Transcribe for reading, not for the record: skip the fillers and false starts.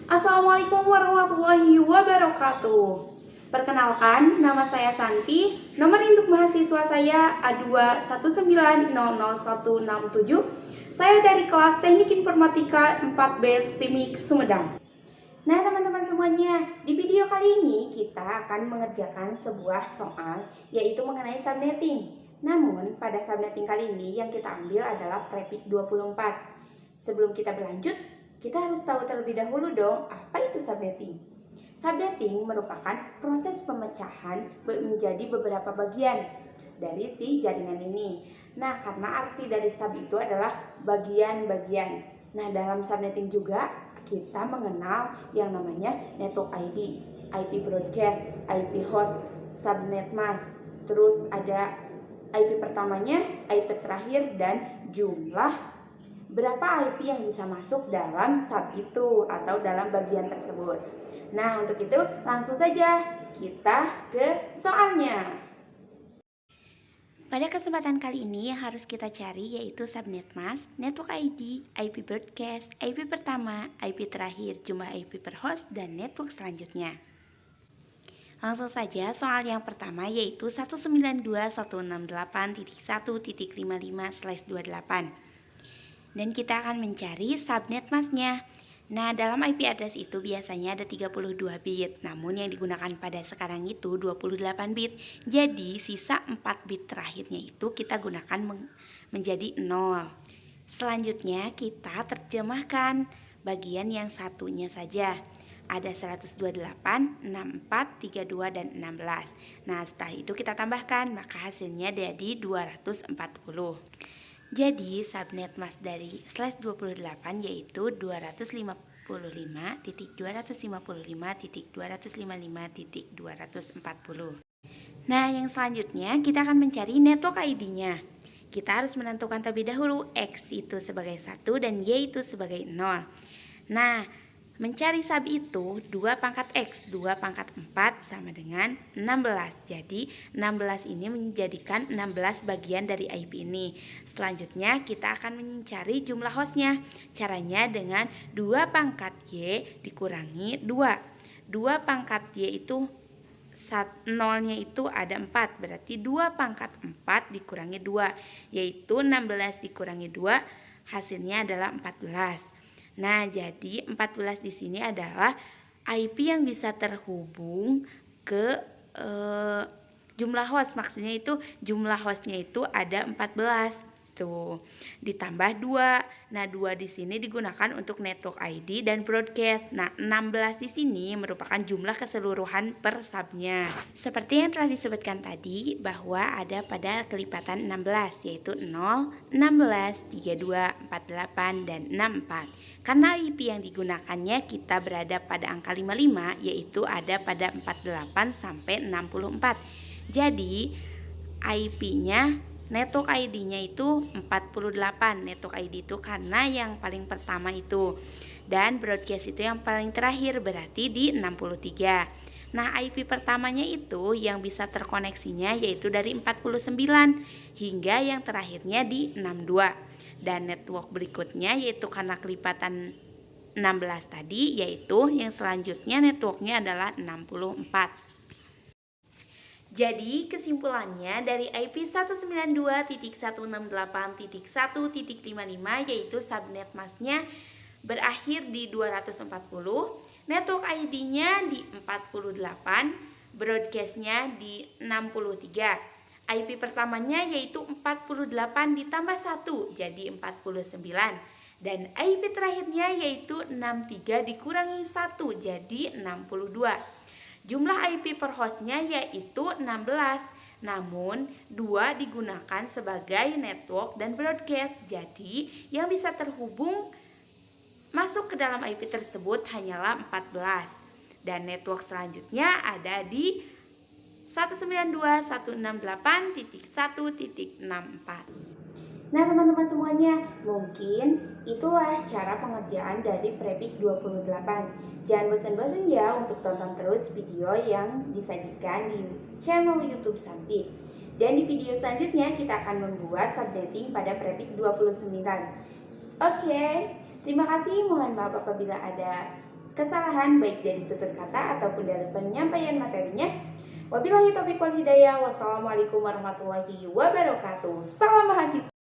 Assalamualaikum warahmatullahi wabarakatuh. Perkenalkan, nama saya Santi. Nomor induk mahasiswa saya A219000167. Saya dari kelas Teknik Informatika 4B STIMIK Sumedang. Nah teman-teman semuanya, di video kali ini kita akan mengerjakan sebuah soal yaitu mengenai subnetting. Namun pada subnetting kali ini yang kita ambil adalah Prefix 24. Sebelum kita berlanjut, kita harus tahu terlebih dahulu dong apa itu subnetting. Subnetting merupakan proses pemecahan menjadi beberapa bagian dari si jaringan ini. Nah, karena arti dari sub itu adalah bagian-bagian. Nah, dalam subnetting juga kita mengenal yang namanya network ID, IP broadcast, IP host, subnet mask. Terus ada IP pertamanya, IP terakhir, dan jumlah berapa IP yang bisa masuk dalam sub itu atau dalam bagian tersebut. Nah, untuk itu langsung saja kita ke soalnya. Pada kesempatan kali ini yang harus kita cari yaitu subnet mask, network ID, IP broadcast, IP pertama, IP terakhir, jumlah IP per host, dan network selanjutnya. Langsung saja soal yang pertama yaitu 192.168.1.55/28. Dan kita akan mencari subnet masknya. Nah, dalam IP address itu biasanya ada 32 bit, namun yang digunakan pada sekarang itu 28 bit. Jadi, sisa 4 bit terakhirnya itu kita gunakan menjadi 0. Selanjutnya, kita terjemahkan bagian yang satunya saja. Ada 128, 64, 32, dan 16. Nah, setelah itu kita tambahkan, maka hasilnya jadi 240. Jadi subnet mask dari /28 yaitu 255.255.255.240. Nah, yang selanjutnya kita akan mencari network ID-nya. Kita harus menentukan terlebih dahulu X itu sebagai 1 dan Y itu sebagai 0. Nah, mencari sub itu 2 pangkat X, 2 pangkat 4 sama dengan 16. Jadi 16 ini menjadikan 16 bagian dari IP ini. Selanjutnya kita akan mencari jumlah hostnya. Caranya dengan 2 pangkat Y dikurangi 2. 2 pangkat Y itu nolnya itu ada 4. Berarti 2 pangkat 4 dikurangi 2. Yaitu 16 dikurangi 2 hasilnya adalah 14. Nah, jadi 14 di sini adalah IP yang bisa terhubung ke jumlah host. Maksudnya itu jumlah hostnya itu ada 14. Tuh, ditambah 2. Nah, 2 di sini digunakan untuk network ID dan broadcast. Nah, 16 di sini merupakan jumlah keseluruhan per subnya. Seperti yang telah disebutkan tadi bahwa ada pada kelipatan 16 yaitu 0, 16, 32, 48, dan 64. Karena IP yang digunakannya kita berada pada angka 55 yaitu ada pada 48 sampai 64. Jadi, IP-nya network ID-nya itu 48. Network ID itu karena yang paling pertama itu. Dan broadcast itu yang paling terakhir, berarti di 63. Nah, IP pertamanya itu yang bisa terkoneksinya yaitu dari 49 hingga yang terakhirnya di 62. Dan network berikutnya yaitu karena kelipatan 16 tadi, yaitu yang selanjutnya networknya adalah 64. Jadi kesimpulannya dari IP 192.168.1.55 yaitu subnet masknya berakhir di 240, network ID-nya di 48, broadcast-nya di 63. IP pertamanya yaitu 48 ditambah 1 jadi 49. Dan IP terakhirnya yaitu 63 dikurangi 1 jadi 62. Jumlah IP per hostnya yaitu 16, namun 2 digunakan sebagai network dan broadcast. Jadi yang bisa terhubung masuk ke dalam IP tersebut hanyalah 14. Dan network selanjutnya ada di 192.168.1.64. Nah teman-teman semuanya, mungkin itulah cara pengerjaan dari Prefix 28. Jangan bosan-bosan ya untuk tonton terus video yang disajikan di channel YouTube Santi. Dan di video selanjutnya kita akan membuat subnetting pada Prefix 29. Oke, terima kasih. Mohon maaf apabila ada kesalahan baik dari tutur kata ataupun dari penyampaian materinya. Wabillahi taufiq wal hidayah. Wassalamualaikum warahmatullahi wabarakatuh. Salam mahasiswa.